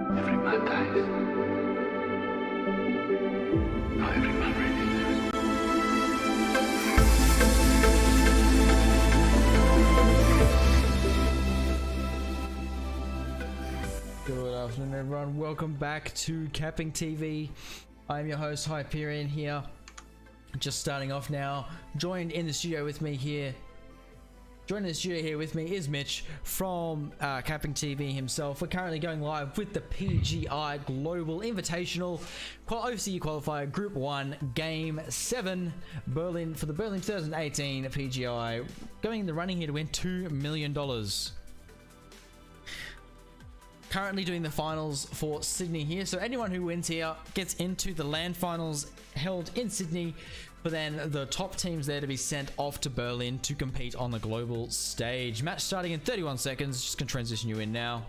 Every man dies. Now every man really lives. Good afternoon, everyone. Welcome back to CappingTV. I'm your host, Hyperion here. Just starting off now. Joined in the studio with me here. Joining the studio here with me is Mitch from CappingTV himself. We're currently going live with the PGI Global Invitational OCE Qualifier Group 1 Game 7 Berlin for the Berlin 2018 PGI. Going in the running here to win $2 million. Currently doing the finals for Sydney here. So anyone who wins here gets into the land finals held in Sydney. But then the top teams there to be sent off to Berlin to compete on the global stage. Match starting in 31 seconds. Just gonna transition you in now.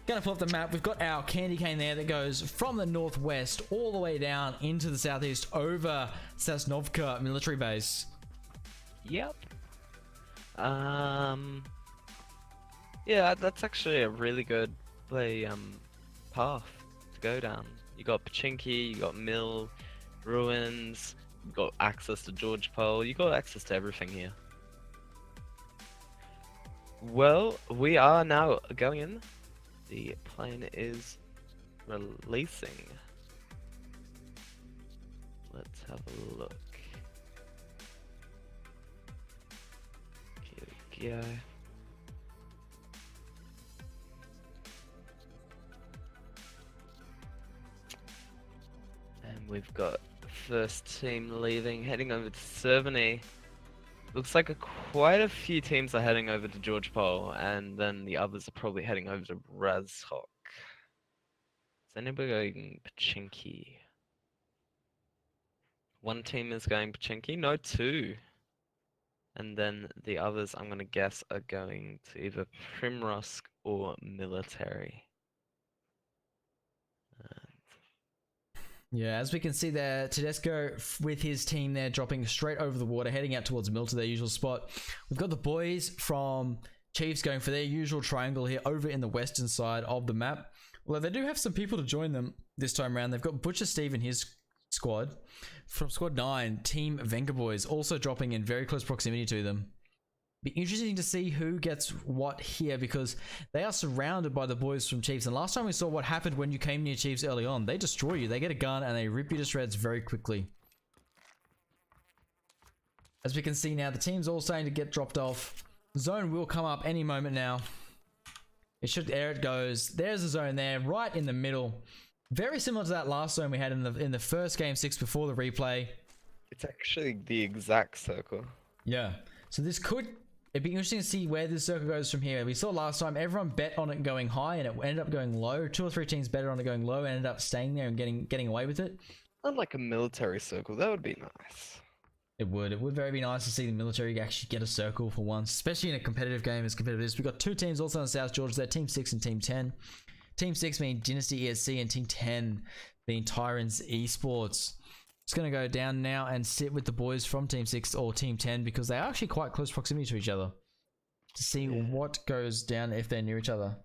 Gonna pull up the map. We've got our candy cane there that goes from the northwest all the way down into the southeast over Sosnovka military base. Yep. Yeah, that's actually a really good path to go down. You got Pachinki, you got Mill, Ruins, you got access to George Pole, you got access to everything here. Well, we are now going in. The plane is releasing. Let's have a look. Here we go. And we've got the first team leaving, heading over to Cerveny. Looks like quite a few teams are heading over to George Pole, and then the others are probably heading over to Razhok. Is anybody going Pachinki? One team is going Pachinki, no, two. And then the others, I'm gonna guess, are going to either Primrosk or Military. Yeah, as we can see there, Tedesco with his team there dropping straight over the water, heading out towards Mill to their usual spot. We've got the boys from Chiefs going for their usual triangle here over in the western side of the map. Although they do have some people to join them this time around. They've got Butcher Steve and his squad. From squad 9, Team Venga Boys also dropping in very close proximity to them. Be interesting to see who gets what here because they are surrounded by the boys from Chiefs. And last time we saw what happened when you came near Chiefs early on. They destroy you. They get a gun and they rip you to shreds very quickly. As we can see now, the team's all starting to get dropped off. Zone will come up any moment now. There it goes. There's the zone there, right in the middle. Very similar to that last zone we had in the first game 6 before the replay. It's actually the exact circle. Yeah. So this could... It'd be interesting to see where this circle goes from here. We saw last time everyone bet on it going high and it ended up going low. 2 or 3 teams betted on it going low and ended up staying there and getting away with it. Unlike a military circle, that would be nice. It would very be nice to see the military actually get a circle for once, especially in a competitive game as competitive as. We've got 2 teams also in South Georgia. They're Team 6 and Team 10. Team 6 being Dynasty ESC and Team 10 being Tyrants Esports. It's going to go down now and sit with the boys from Team 6 or Team 10 because they are actually quite close proximity to each other to see what goes down if they're near each other.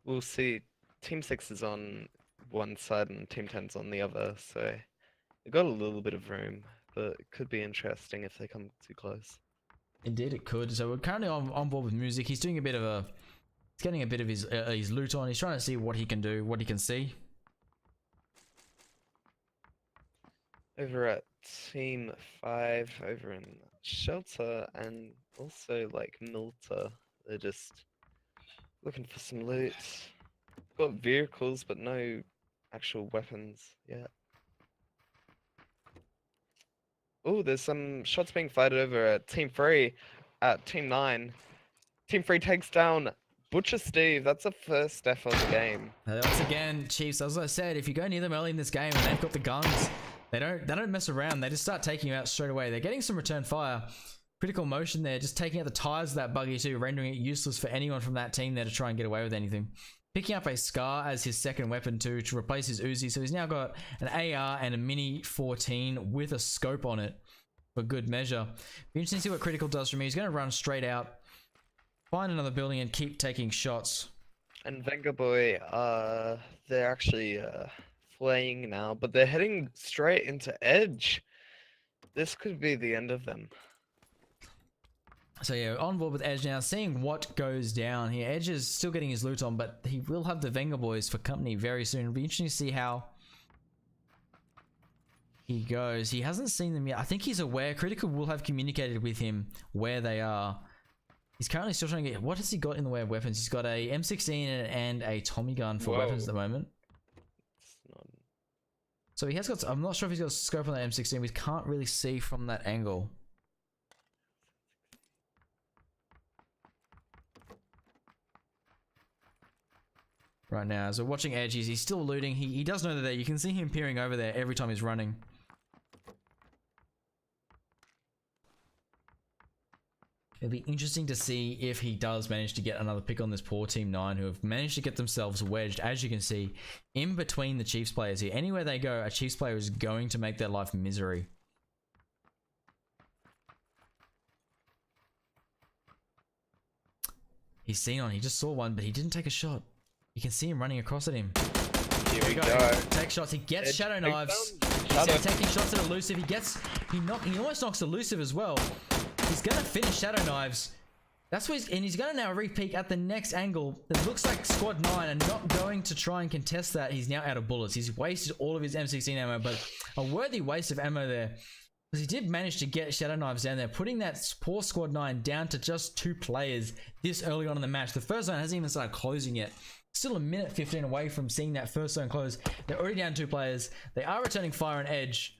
We'll see. Team 6 is on one side and Team 10's on the other, so they've got a little bit of room, but it could be interesting if they come too close. Indeed, it could. So we're currently on board with music. He's doing a bit of he's getting a bit of his loot on. He's trying to see what he can do, what he can see. Over at Team 5, over in Shelter, and also like Milta, they're just looking for some loot. Got vehicles, but no actual weapons yet. Oh, there's some shots being fired over at Team 3, at Team 9. Team 3 takes down Butcher Steve. That's the first death of the game. Once again, Chiefs, as I said, if you go near them early in this game and they've got the guns, they don't mess around. They just start taking you out straight away. They're getting some return fire. Critical motion there, just taking out the tires of that buggy too, rendering it useless for anyone from that team there to try and get away with anything. Picking up a Scar as his second weapon too to replace his Uzi. So he's now got an AR and a Mini 14 with a scope on it for good measure. Be interesting to see what Critical does from here. He's going to run straight out, find another building and keep taking shots. And Venga Boy, they're actually flaying now, but they're heading straight into Edge. This could be the end of them. So yeah, on board with Edge now, seeing what goes down here. Edge is still getting his loot on, but he will have the Venga Boys for company very soon. It'll be interesting to see how he goes. He hasn't seen them yet. I think he's aware. Critical will have communicated with him where they are. He's currently still trying to get... What has he got in the way of weapons? He's got a M16 and a Tommy gun for weapons at the moment. It's not... So he has got... I'm not sure if he's got a scope on that M16. We can't really see from that angle. Right now, as we're watching Edge, he's still looting. He does know that there. You can see him peering over there every time he's running. It'll be interesting to see if he does manage to get another pick on this poor Team 9, who have managed to get themselves wedged, as you can see, in between the Chiefs players here. Anywhere they go, a Chiefs player is going to make their life misery. He's seen on. He just saw one, but he didn't take a shot. You can see him running across at him. Here we go. Take shots. He gets Edge shadow takes knives. down. He's taking shots at elusive. He almost knocks elusive as well. He's gonna finish shadow knives. That's what he's gonna now re-peek at the next angle. It looks like squad 9 are not going to try and contest that. He's now out of bullets. He's wasted all of his M16 ammo, but a worthy waste of ammo there. Because he did manage to get shadow knives down there, putting that poor squad 9 down to just 2 players this early on in the match. The first zone hasn't even started closing yet. Still a minute 15 away from seeing that first zone close. They're already down 2 players. They are returning fire on Edge.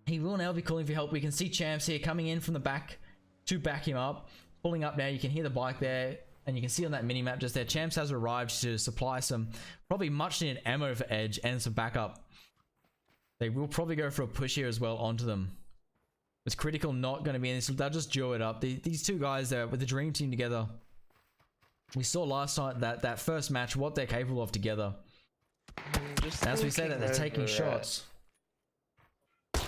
He will now be calling for help. We can see Champs here coming in from the back to back him up. Pulling up now. You can hear the bike there. And you can see on that mini-map just there, Champs has arrived to supply some probably much needed ammo for Edge and some backup. They will probably go for a push here as well onto them. With Critical not going to be in this, they'll just duo it up. These two guys there with the dream team together. We saw last night that first match what they're capable of together. As we say that, they're taking shots.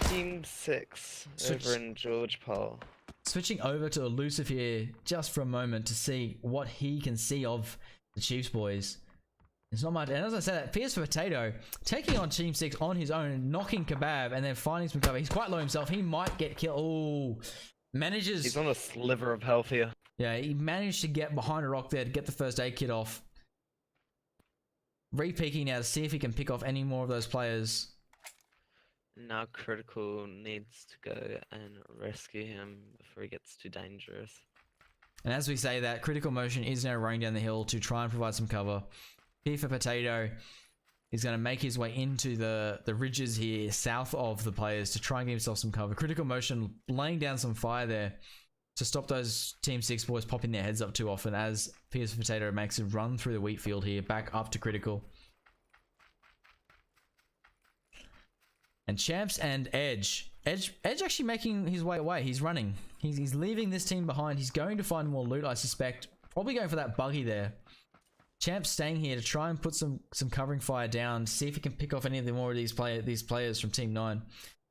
Team 6 over in George Paul. Switching over to Elusive here just for a moment to see what he can see of the Chiefs boys. It's not much. And as I said, Fierce for Potato taking on Team 6 on his own, knocking Kebab and then finding some cover. He's quite low himself. He might get killed. Oh, manages. He's on a sliver of health here. Yeah, he managed to get behind a rock there to get the first aid kit off. Re-peeking now to see if he can pick off any more of those players. Now Critical needs to go and rescue him before he gets too dangerous. And as we say that, Critical Motion is now running down the hill to try and provide some cover. Here for Potato is going to make his way into the ridges here south of the players to try and give himself some cover. Critical Motion laying down some fire there to stop those Team 6 boys popping their heads up too often as Fierce for Potato makes a run through the wheat field here, back up to Critical. And Champs and Edge actually making his way away. He's running. He's leaving this team behind. He's going to find more loot, I suspect. Probably going for that buggy there. Champs staying here to try and put some covering fire down, see if he can pick off any of the more of these players from Team 9.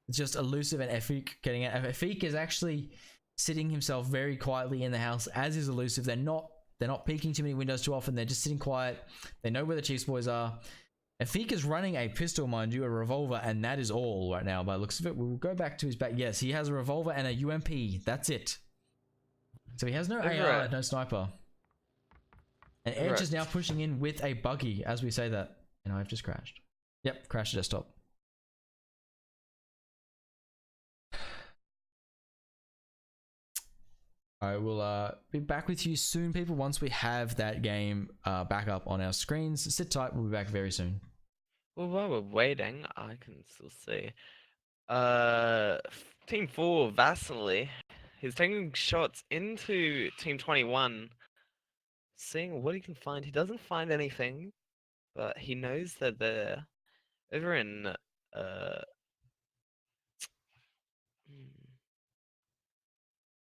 It's just Elusive and Efik getting out. Efik is actually sitting himself very quietly in the house, as is Elusive. They're not peeking too many windows too often. They're just sitting quiet. They know where the Chiefs boys are. Efik is running a pistol, mind you, a revolver, and that is all right now by the looks of it. We'll go back to his back. Yes, he has a revolver and a UMP. That's it. So he has no AR, no sniper. And Edge is now pushing in with a buggy as we say that. And I've just crashed. Yep, crashed the desktop. I will be back with you soon, people, once we have that game back up on our screens. Sit tight, we'll be back very soon. Well, while we're waiting, I can still see. Team 4, Vasily. He's taking shots into Team 21. Seeing what he can find. He doesn't find anything, but he knows that they're over in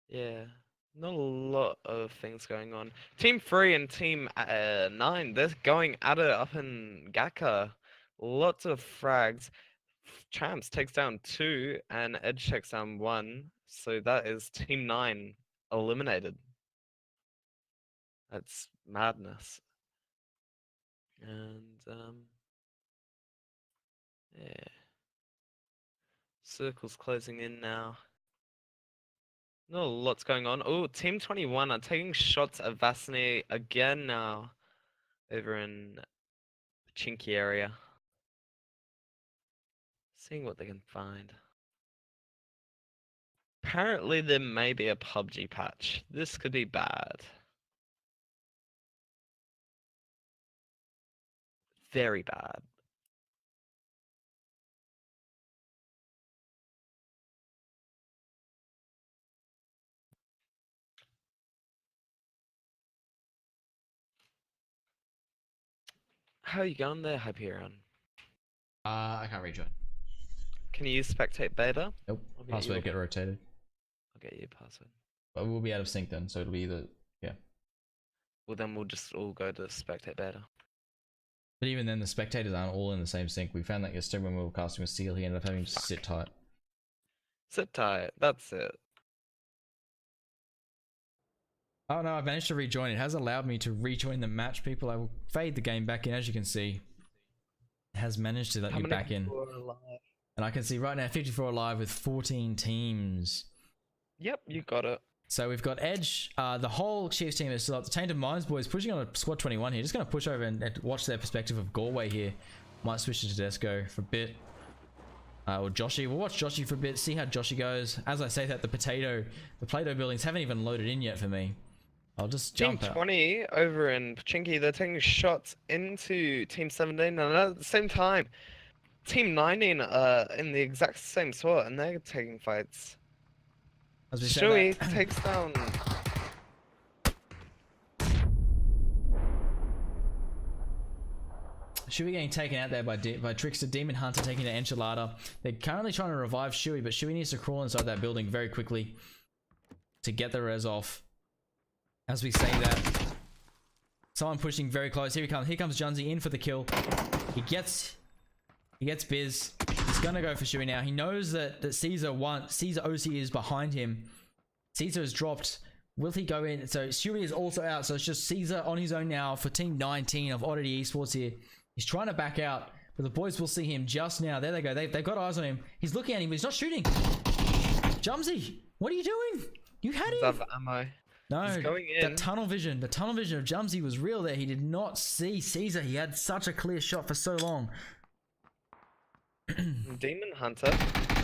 yeah, not a lot of things going on. Team 3 and Team 9, they're going at it up in Gaka. Lots of frags. Champs takes down 2 and Edge takes down 1. So that is Team 9 eliminated. That's madness. And yeah, circle's closing in now. Not a lot's going on. Oh, Team 21 are taking shots at Vassany again now, over in Chinky area. Seeing what they can find. Apparently there may be a PUBG patch. This could be bad. Very bad. How are you going there, Hyperion? I can't rejoin. Can you use spectate beta? Nope. I'll get Password you get rotated. I'll get you a password. But we'll be out of sync then, so it'll be either Well, then we'll just all go to spectate beta. But even then, the spectators aren't all in the same sync. We found that yesterday when we were casting with Steel, he ended up having to sit tight. Sit tight. That's it. Oh no, I've managed to rejoin. It has allowed me to rejoin the match, people. I will fade the game back in, as you can see. It has managed to let me back in. And I can see right now 54 alive with 14 teams. Yep, you got it. So we've got Edge, the whole Chiefs team is still up. The Tainted Minds boys pushing on a squad 21 here. Just going to push over and watch their perspective of Galway here. Might switch to Tedesco for a bit. Or Joshy. We'll watch Joshy for a bit, see how Joshy goes. As I say that, the Play-Doh buildings haven't even loaded in yet for me. I'll just jump Team out. 20 over in Pachinki, they're taking shots into Team 17, and at the same time, Team 19 are in the exact same spot, and they're taking fights. As we say Shui that- takes down. Shui getting taken out there by Trickster. Demon Hunter taking the Enchilada. They're currently trying to revive Shui, but Shui needs to crawl inside that building very quickly to get the res off. As we say that, someone pushing very close. Here he comes. Here comes Junzi in for the kill. He gets Biz. He's gonna go for Shui now. He knows that Caesar OC is behind him. Caesar has dropped. Will he go in? So Shui is also out. So it's just Caesar on his own now for Team 19 of Oddity Esports here. He's trying to back out, but the boys will see him just now. There they go. They've got eyes on him. He's looking at him, but he's not shooting. Jumsy, what are you doing? You had him. Of ammo. No, He's going in. the tunnel vision of Jumsy was real there. He did not see Caesar. He had such a clear shot for so long. Demon Hunter.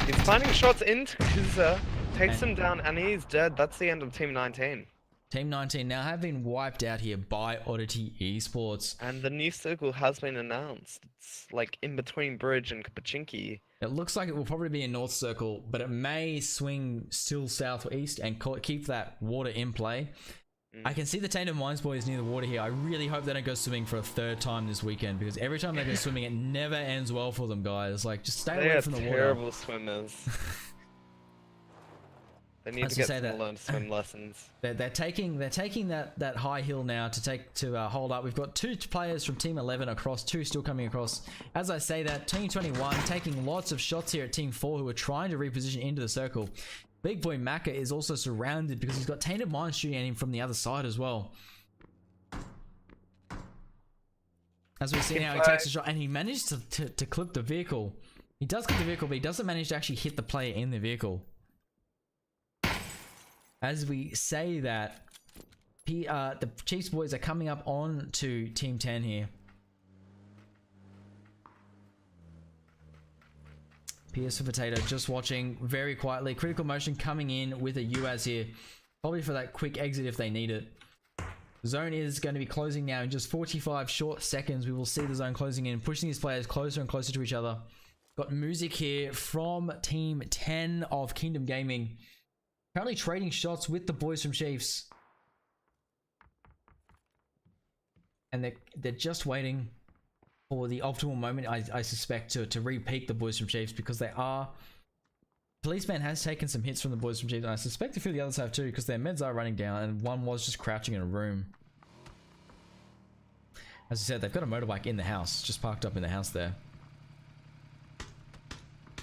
He's finding shots into Caesar, takes him down, and he's dead. That's the end of Team 19. Team 19 now have been wiped out here by Oddity Esports. And the new circle has been announced. It's like in between Bridge and Pachinki. It looks like it will probably be a north circle, but it may swing still south or east and keep that water in play. I can see the Tainted Minds boys near the water here. I really hope they don't go swimming for a third time this weekend, because every time they go swimming, it never ends well for them, guys. Like, just stay They away are from the water. terrible swimmers. They need As to you get say them to that- learn swim lessons. They're taking that high hill now to hold up. We've got 2 players from Team 11 across, 2 still coming across. As I say that, Team 21 taking lots of shots here at Team 4, who are trying to reposition into the circle. Big boy Maka is also surrounded because he's got Tainted Minds shooting at him from the other side as well. As we see now, he takes a shot and he managed to clip the vehicle. He does clip the vehicle, but he doesn't manage to actually hit the player in the vehicle. As we say that, the Chiefs boys are coming up on to Team 10 here. PS for Potato just watching very quietly. Critical Motion coming in with a UAZ here. Probably for that quick exit if they need it. Zone is going to be closing now in just 45 short seconds. We will see the zone closing in, pushing these players closer and closer to each other. Got music here from Team 10 of Kingdom Gaming. Currently trading shots with the boys from Chiefs. And they're just waiting for the optimal moment, I suspect, to re-peak the boys from Chiefs, because they are... Policeman has taken some hits from the boys from Chiefs, and I suspect a few of the others have too, because their meds are running down, and one was just crouching in a room. As I said, they've got a motorbike in the house, just parked up in the house there.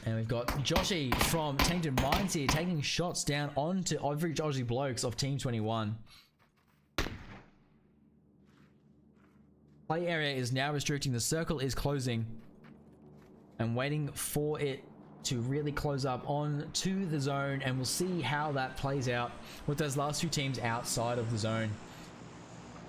And we've got Joshy from Tainted Minds here, taking shots down onto average Aussie blokes of Team 21. Play area is now restricting. The circle is closing. And waiting for it to really close up on to the zone, and we'll see how that plays out with those last few teams outside of the zone.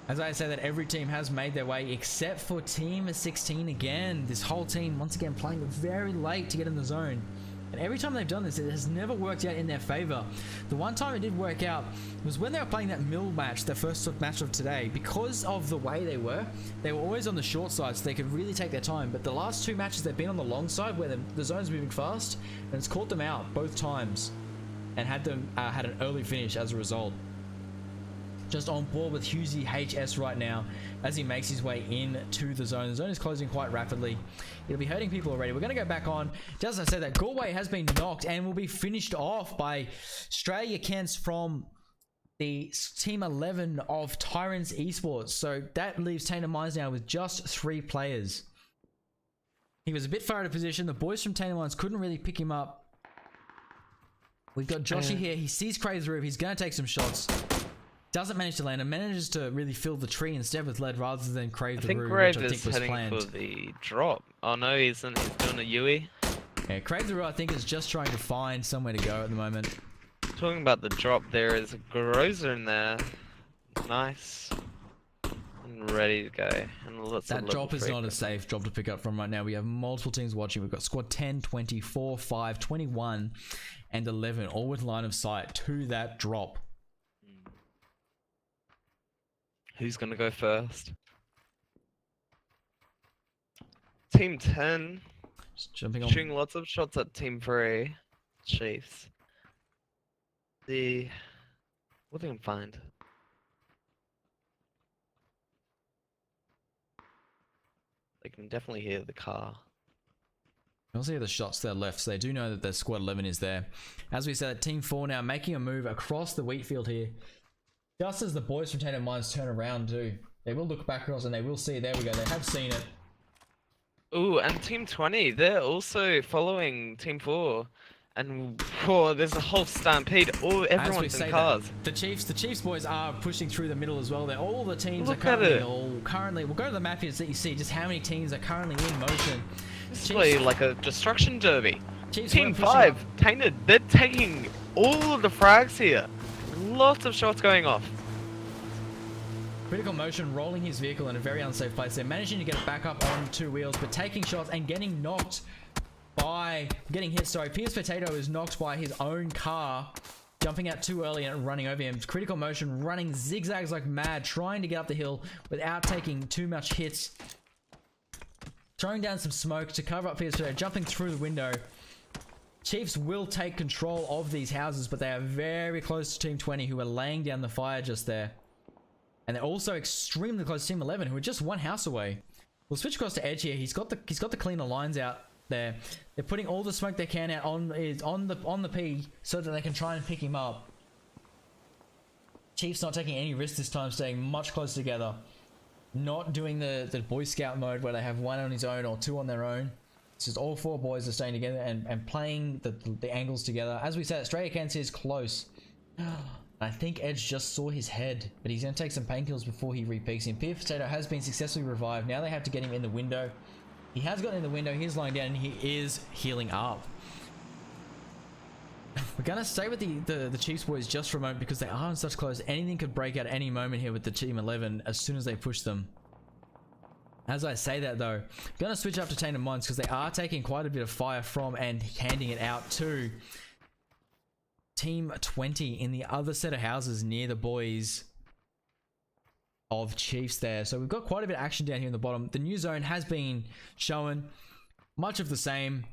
As I say that every team has made their way except for team 16 again. This whole team once again playing very late to get in the zone. And every time they've done this, it has never worked out in their favor. The one time it did work out was when they were playing that mill match, their first match of today. Because of the way they were always on the short side, so they could really take their time. But the last two matches, they've been on the long side where the zone's moving fast, and it's caught them out both times and had them had an early finish as a result. Just on board with Husey HS right now as he makes his way into the zone. The zone is closing quite rapidly. It'll be hurting people already. We're going to go back on. Just as I said, that Galway has been knocked and will be finished off by Australia Kents from the team 11 of Tyrants Esports. So that leaves Tainted Minds now with just 3 players. He was a bit far out of position. The boys from Tainted Minds couldn't really pick him up. We've got Joshy here. He sees Craig's roof. He's going to take some shots. Doesn't manage to land and manages to really fill the tree instead with lead rather than crave the roof, which I think was planned. Heading for the drop. Oh no, he's doing a Yui. Yeah, Crave the Roo I think is just trying to find somewhere to go at the moment. Talking about the drop, there is a Groza in there. Nice. And ready to go. And lots that of drop is not a safe drop to pick up from right now. We have multiple teams watching. We've got squad 10, 24, 5, 21, and 11, all with line of sight to that drop. Who's gonna go first? Team 10. Just jumping on. Shooting lots of shots at Team 3. Chiefs. What they can find? They can definitely hear the car. You also hear the shots to their left, so they do know that their squad 11 is there. As we said, Team 4 now making a move across the wheat field here. Just as the boys from Tainted Minds turn around too. They will look back across and they will see. There we go. They have seen it. Ooh, and Team 20, they're also following Team 4. And there's a whole stampede. Everyone's in cars. The Chiefs boys are pushing through the middle as well. All the teams are currently. We'll go to the map here so that you see just how many teams are currently in motion. This is like a destruction derby. Chiefs Team 5, Tainted, they're taking all of the frags here. Lots of shots going off. Critical Motion rolling his vehicle in a very unsafe place. They're managing to get it back up on 2 wheels, but taking shots and getting knocked by... Getting hit, sorry. Pierce Potato is knocked by his own car, jumping out too early and running over him. Critical Motion running zigzags like mad, trying to get up the hill without taking too much hits. Throwing down some smoke to cover up Pierce Potato, jumping through the window. Chiefs will take control of these houses, but they are very close to Team 20, who are laying down the fire just there. And they're also extremely close to Team 11, who are just 1 house away. We'll switch across to Edge here. He's got the cleaner lines out there. They're putting all the smoke they can out on the P so that they can try and pick him up. Chiefs not taking any risks this time, staying much closer together. Not doing the Boy Scout mode where they have 1 on his own or 2 on their own. It's just all 4 boys are staying together and playing the angles together. As we said, Australia Kents is close. I think Edge just saw his head, but he's going to take some painkillers before he re-peaks him. Pierce Potato has been successfully revived. Now they have to get him in the window. He has gotten in the window. He's lying down and he is healing up. We're going to stay with the Chiefs boys just for a moment because they are in such close. Anything could break out at any moment here with the Team 11 as soon as they push them. As I say that though, I'm going to switch up to Tainted Minds because they are taking quite a bit of fire from and handing it out to Team 20 in the other set of houses near the boys of Chiefs there. So we've got quite a bit of action down here in the bottom. The new zone has been shown. Much of the same.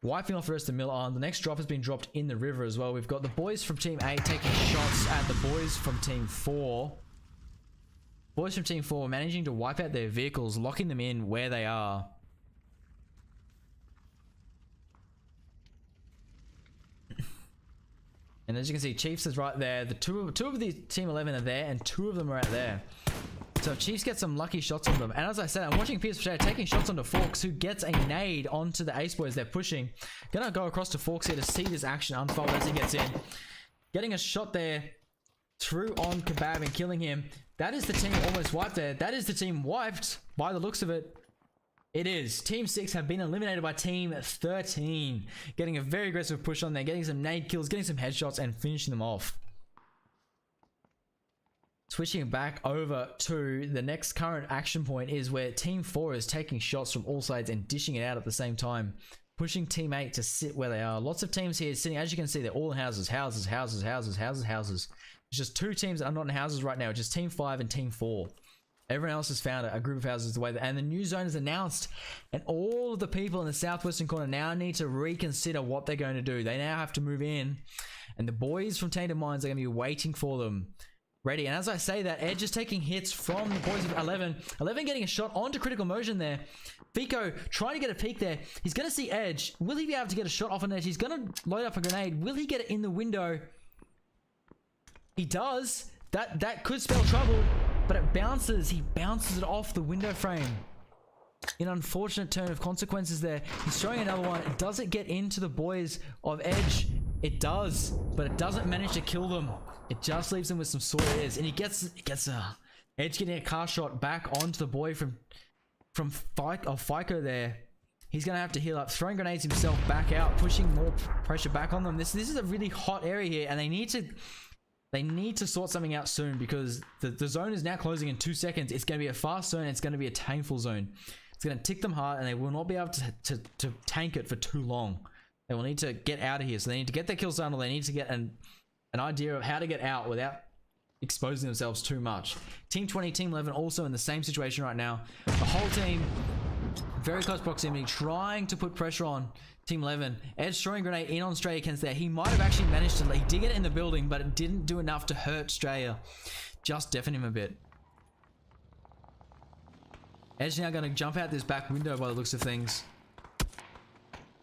Wiping off the rest of the mill arm. The next drop has been dropped in the river as well. We've got the boys from Team 8 taking shots at the boys from Team 4. Boys from Team 4 managing to wipe out their vehicles, locking them in where they are. And as you can see, Chiefs is right there. The two of the Team 11 are there, and 2 of them are out there. So Chiefs get some lucky shots on them. And as I said, I'm watching Pierce Potato taking shots onto Forks, who gets a nade onto the Ace Boys they're pushing. Gonna go across to Forks here to see this action unfold as he gets in. Getting a shot there through on Kebab and killing him. That is the team almost wiped there. That is the team wiped by the looks of it. It is. Team 6 have been eliminated by Team 13. Getting a very aggressive push on there, getting some nade kills, getting some headshots, and finishing them off. Switching back over to the next current action point is where Team 4 is taking shots from all sides and dishing it out at the same time. Pushing Team 8 to sit where they are. Lots of teams here sitting, as you can see, they're all in houses. Houses. There's just 2 teams that are not in houses right now, just Team 5 and Team 4. Everyone else has found a group of houses the way that, and the new zone is announced, and all of the people in the southwestern corner now need to reconsider what they're going to do. They now have to move in, and the boys from Tainted Minds are going to be waiting for them. Ready. And as I say that, Edge is taking hits from the boys of 11. 11 getting a shot onto critical motion there. Fico trying to get a peek there. He's going to see Edge. Will he be able to get a shot off an Edge? He's going to load up a grenade. Will he get it in the window? He does. That could spell trouble, but it bounces. He bounces it off the window frame. An unfortunate turn of consequences there. He's showing another one. Does it get into the boys of Edge? It does, but it doesn't manage to kill them. It just leaves them with some sore ears, and he gets Edge getting a car shot back onto the boy from Fico there. He's gonna have to heal up, throwing grenades himself back out, pushing more pressure back on them. This is a really hot area here, and they need to sort something out soon, because the zone is now closing in 2 seconds. It's going to be a fast zone. It's going to be a painful zone. It's going to tick them hard, and they will not be able to tank it for too long. They will need to get out of here. So they need to get their kills done, or they need to get an idea of how to get out without exposing themselves too much. Team 20, Team 11 also in the same situation right now. The whole team, very close proximity, trying to put pressure on Team 11. Edge throwing grenade in on Straya against there. He might have actually managed to, he did get it in the building, but it didn't do enough to hurt Straya. Just deafen him a bit. Edge now going to jump out this back window by the looks of things.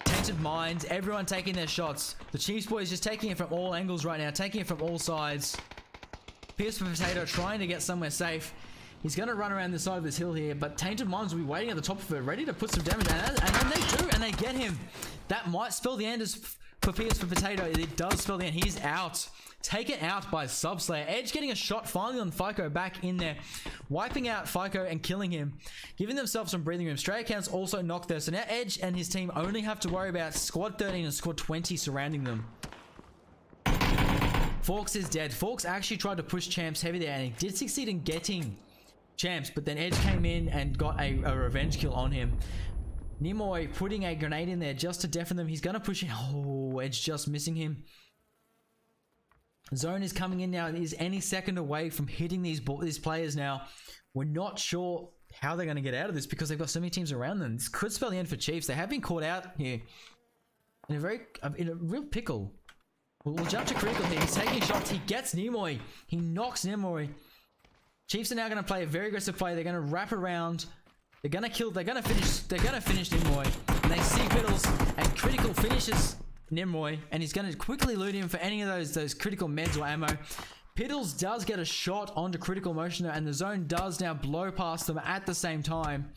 Tainted Minds, everyone taking their shots. The Chiefs boys just taking it from all angles right now, taking it from all sides. Pierce for Potato trying to get somewhere safe. He's going to run around the side of this hill here, but Tainted Minds will be waiting at the top of it, ready to put some damage. And then they do, and they get him. That might spell the end for Pierce for Potato. It does spell the end. He's out. Taken out by Subslayer. Edge getting a shot finally on Fico back in there. Wiping out Fico and killing him. Giving themselves some breathing room. Stray accounts also knocked there. So now Edge and his team only have to worry about Squad 13 and Squad 20 surrounding them. Forks is dead. Forks actually tried to push Champs heavy there, and he did succeed in getting Champs, but then Edge came in and got a revenge kill on him. Nimoy putting a grenade in there just to deafen them. He's going to push in. Oh, Edge just missing him. Zone is coming in now and is any second away from hitting these players now. We're not sure how they're going to get out of this because they've got so many teams around them. This could spell the end for Chiefs. They have been caught out here in a real pickle. We'll jump to critical here. He's taking shots. He gets Nimoy. He knocks Nimoy. Chiefs are now going to play a very aggressive play. They're going to wrap around. They're going to kill. They're going to finish Nimoy. And they see Fiddles, and critical finishes Nimoy, and he's going to quickly loot him for any of those critical meds or ammo. Piddles does get a shot onto critical motion, and the zone does now blow past them at the same time.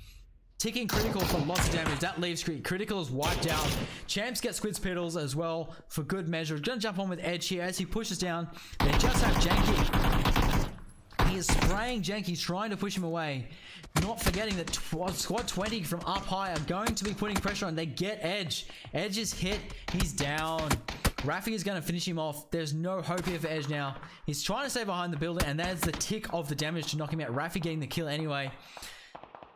Ticking critical for lots of damage. That leaves critical is wiped out. Champs get Squids Piddles as well for good measure. Gonna jump on with Edge here as he pushes down. They just have Janky. He is spraying Janky, trying to push him away. Not forgetting that Squad 20 from up high are going to be putting pressure on. They get Edge. Edge is hit. He's down. Rafi is going to finish him off. There's no hope here for Edge now. He's trying to stay behind the building, and that's the tick of the damage to knock him out. Rafi getting the kill anyway.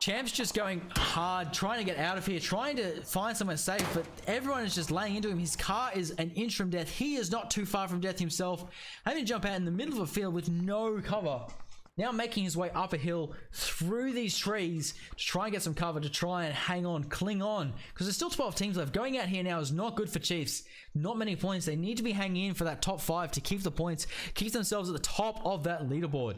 Champ's just going hard, trying to get out of here, trying to find somewhere safe, but everyone is just laying into him. His car is an inch from death. He is not too far from death himself. Having to jump out in the middle of a field with no cover. Now making his way up a hill through these trees to try and get some cover, to try and hang on, cling on. Because there's still 12 teams left. Going out here now is not good for Chiefs. Not many points. They need to be hanging in for that top 5 to keep the points, keep themselves at the top of that leaderboard.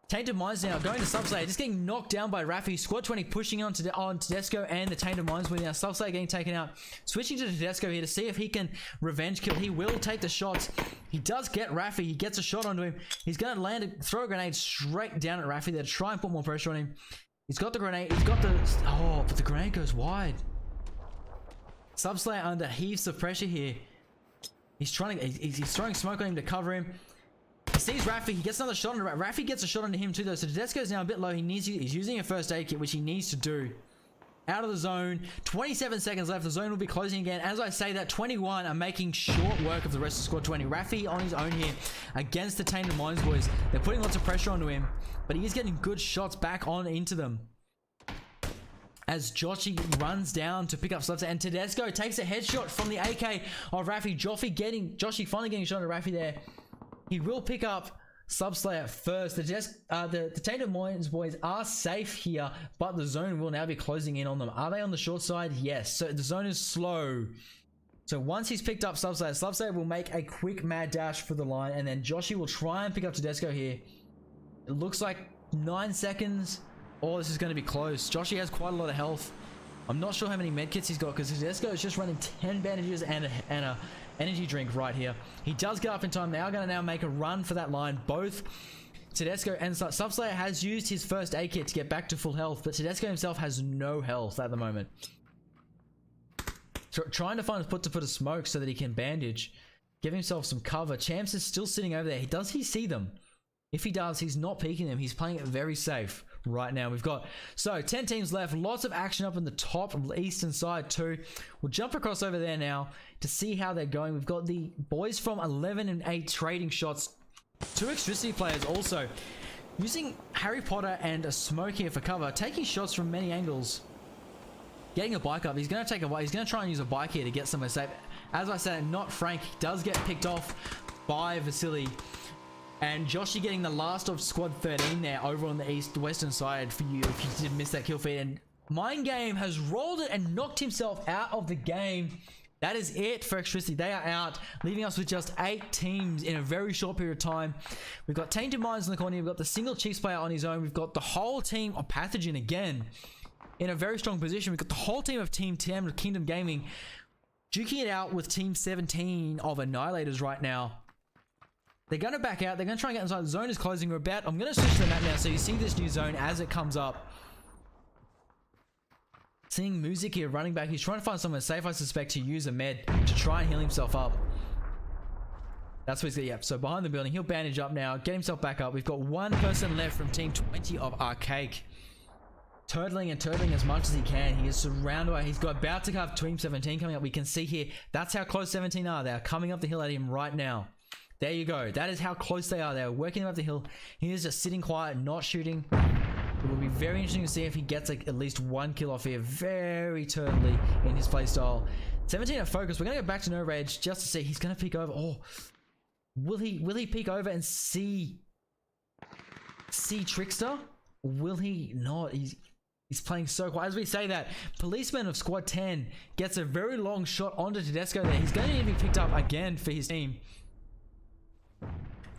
Tainted Minds now going to Subslayer, just getting knocked down by Rafi. Squad 20 pushing on Tedesco and the Tainted Minds with now. Subslayer getting taken out. Switching to Tedesco here to see if he can revenge kill. He will take the shots. He does get Rafi. He gets a shot onto him. He's going to throw a grenade straight down at Rafi there to try and put more pressure on him. He's got the grenade. He's got the... Oh, but the grenade goes wide. Subslayer under heaps of pressure here. He's throwing smoke on him to cover him. He sees Rafi. He gets another shot on Rafi. Gets a shot onto him too though. So Tedesco's now a bit low. He's using a first aid kit, which he needs to do. Out of the zone. 27 seconds left. The zone will be closing again. As I say that, 21 are making short work of the rest of squad 20. Rafi on his own here against the Tainted Minds boys. They're putting lots of pressure onto him, but he is getting good shots back on into them. As Joshy runs down to pick up Slapsa, and Tedesco takes a headshot from the AK of Rafi. Joshy finally getting a shot at Rafi there. He will pick up Subslayer first. The Tainted Minds boys are safe here, but the zone will now be closing in on them. Are they on the short side? Yes. So the zone is slow. So once he's picked up Subslayer will make a quick mad dash for the line, and then Joshy will try and pick up Tedesco here. It looks like 9 seconds. Oh, this is going to be close. Joshy has quite a lot of health. I'm not sure how many medkits he's got because Tedesco is just running 10 bandages and a energy drink right here. He does get up in time. They are going to now make a run for that line. Both Tedesco and Subslayer has used his first aid kit to get back to full health, but Tedesco himself has no health at the moment. So trying to find a put a smoke so that he can bandage, give himself some cover. Champs is still sitting over there. Does he see them? If he does, he's not peeking them. He's playing it very safe right now. We've got 10 teams left. Lots of action up in the top eastern side too. We'll jump across over there now to see how they're going. We've got the boys from 11 and 8 trading shots. 2 Electricity players also using Harry Potter and a smoke here for cover, taking shots from many angles. Getting a bike up. He's going to try and use a bike here to get somewhere safe. As I said, not Frank. He does get picked off by Vasily. And Joshy getting the last of squad 13 there over on the western side for you if you did miss that kill feed. And Mind Game has rolled it and knocked himself out of the game. That is it for Electricity. They are out, leaving us with just 8 teams in a very short period of time. We've got Tainted Minds in the corner. We've got the single Chiefs player on his own. We've got the whole team of Pathogen again in a very strong position. We've got the whole team of Team 10 of Kingdom Gaming duking it out with Team 17 of Annihilators right now. They're going to back out. They're going to try and get inside. The zone is closing. I'm going to switch to the map now so you see this new zone as it comes up. Seeing Music here running back. He's trying to find somewhere safe, I suspect, to use a med to try and heal himself up. That's what he's got. Yep. So behind the building, he'll bandage up now, get himself back up. We've got 1 person left from Team 20 of Arcake. Turtling as much as he can. He is surrounded by, he's got about to have Team 17 coming up. We can see here, that's how close 17 are. They are coming up the hill at him right now. There you go. That is how close they are. They are working him up the hill. He is just sitting quiet, not shooting. It will be very interesting to see if he gets like at least 1 kill off here. Very turtly in his playstyle. 17 are focused. We're going to go back to No Rage just to see. He's going to peek over. Oh, will he peek over and see Trickster? Will he not? He's playing so quiet. As we say that, Policeman of Squad 10 gets a very long shot onto Tedesco there. He's going to need to be picked up again for his team.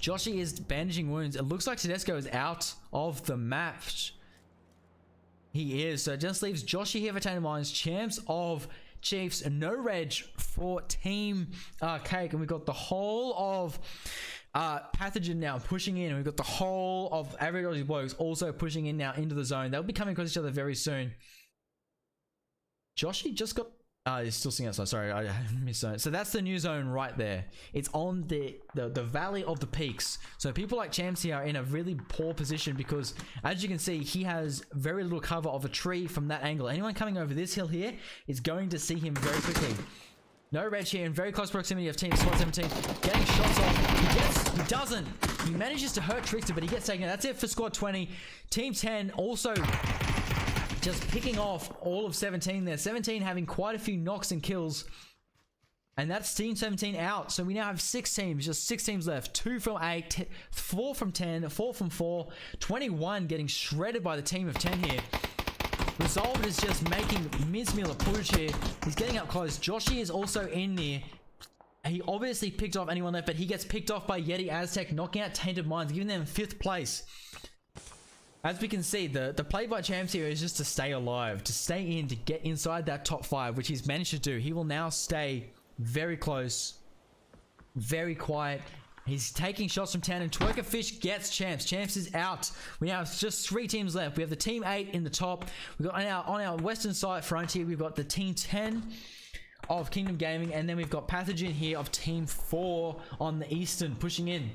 Joshy is bandaging wounds. It looks like Tedesco is out of the match. He is. So it just leaves Joshy here for Tainted Minds, Champs of Chiefs, and No Reg for Team Cake. And we've got the whole of Pathogen now pushing in. And we've got the whole of Average Aussie Blokes also pushing in now into the zone. They'll be coming across each other very soon. Joshy just got... he's still singing outside. Sorry, I missed zone. So that's the new zone right there. It's on the Valley of the Peaks. So people like Champs here are in a really poor position because, as you can see, he has very little cover of a tree from that angle. Anyone coming over this hill here is going to see him very quickly. No Reg here in very close proximity of Team Squad 17. Getting shots off. He doesn't. He manages to hurt Trickster, but he gets taken. That's it for Squad 20. Team 10 also... just picking off all of 17 there. 17 having quite a few knocks and kills. And that's Team 17 out. So we now have 6 teams. Just 6 teams left. 2 from 8, 4 from 10, 4 from 4. 21 getting shredded by the team of 10 here. Resolved is just making mincemeal a push here. He's getting up close. Joshy is also in there. He obviously picked off anyone left, but he gets picked off by Yeti Aztec, knocking out Tainted Minds, giving them 5th place. As we can see, the play by Champs here is just to stay alive, to stay in, to get inside that top 5, which he's managed to do. He will now stay very close, very quiet. He's taking shots from 10, and Twerkerfish gets Champs. Champs is out. We now have just 3 teams left. We have the Team 8 in the top. We've got on our western side frontier, we've got the Team 10 of Kingdom Gaming, and then we've got Pathogen here of Team 4 on the eastern pushing in.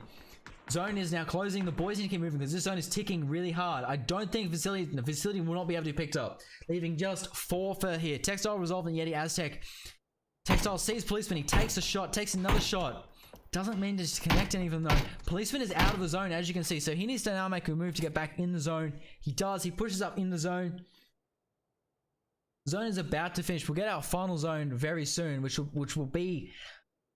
Zone is now closing. The boys need to keep moving because this zone is ticking really hard. I don't think the facility will not be able to be picked up. Leaving just 4 for here. Textile resolving Yeti Aztec. Textile sees Policeman. He takes a shot, takes another shot. Doesn't mean to disconnect any of them though. Policeman is out of the zone, as you can see. So he needs to now make a move to get back in the zone. He does. He pushes up in the zone. Zone is about to finish. We'll get our final zone very soon, which will be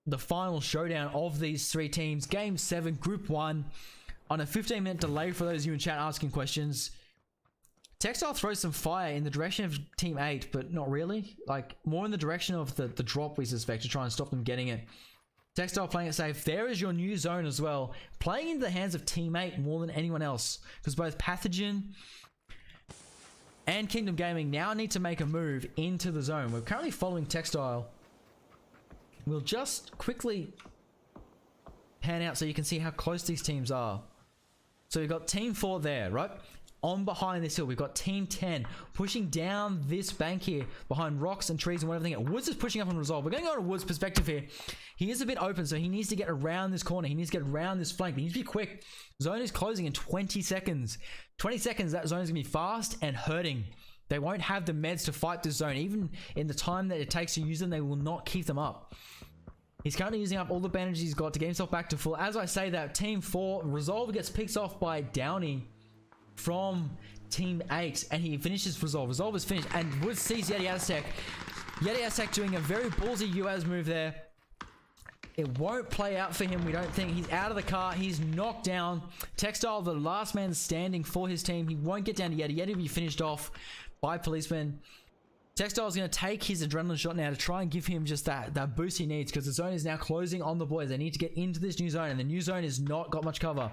the final showdown of these 3 teams. Game 7, Group 1, on a 15-minute delay for those of you in chat asking questions. Textile throws some fire in the direction of Team 8, but not really. Like, more in the direction of the drop, we suspect, to try and stop them getting it. Textile playing it safe. There is your new zone as well. Playing into the hands of Team 8 more than anyone else. Because both Pathogen and Kingdom Gaming now need to make a move into the zone. We're currently following Textile. We'll just quickly pan out so you can see how close these teams are. So we've got Team 4 there, right? On behind this hill, we've got Team 10 pushing down this bank here behind rocks and trees and whatever. Woods is pushing up on Resolve. We're going to go to Woods' perspective here. He is a bit open, so he needs to get around this corner. He needs to get around this flank. He needs to be quick. Zone is closing in 20 seconds. 20 seconds, that zone is going to be fast and hurting. They won't have the meds to fight this zone. Even in the time that it takes to use them, they will not keep them up. He's currently using up all the bandages he's got to get himself back to full. As I say that, Team 4, Resolve gets picked off by Downey from Team 8, and he finishes Resolve. Resolve is finished, and Woods sees Yeti Aztec. Yeti Aztec doing a very ballsy UAZ move there. It won't play out for him, we don't think. He's out of the car. He's knocked down. Textile, the last man standing for his team. He won't get down to Yeti. Yeti will be finished off by Policeman. Textile is going to take his adrenaline shot now to try and give him just that boost he needs, because the zone is now closing on the boys. They need to get into this new zone, and the new zone has not got much cover.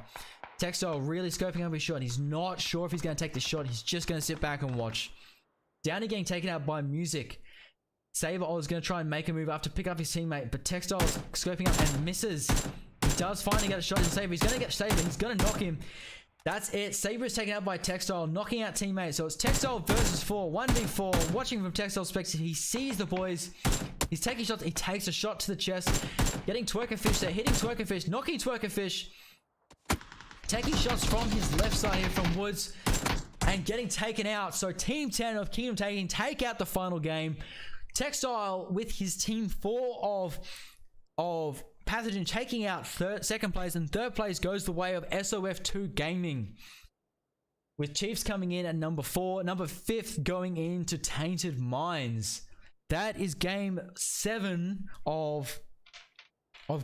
Textile really scoping up his shot. He's not sure if he's going to take the shot. He's just going to sit back and watch. Downey getting taken out by Music. Saber is going to try and make a move after pick up his teammate, but Textile is scoping up and misses. He does finally get a shot in Saber. He's going to get Saber. He's going to knock him. That's it. Saber is taken out by Textile, knocking out teammates. So it's Textile versus 4, 1v4. Watching from Textile's perspective, he sees the boys. He's taking shots. He takes a shot to the chest. Getting Twerkerfish there. Hitting Twerkerfish. Knocking Twerkerfish. Taking shots from his left side here from Woods. And getting taken out. So Team 10 of Kingdom Taking take out the final game. Textile with his Team 4 of Pathogen taking out second place, and third place goes the way of SOF2 Gaming, with Chiefs coming in at number 4, number 5th going into Tainted Minds. That is game 7 of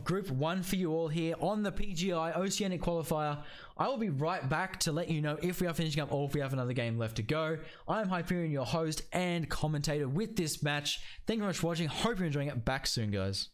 Group 1 for you all here on the PGI Oceania qualifier. I will be right back to let you know if we are finishing up or if we have another game left to go. I'm Hyperion, your host and commentator with this match. Thank you very much for watching. Hope you're enjoying it. Back soon, guys.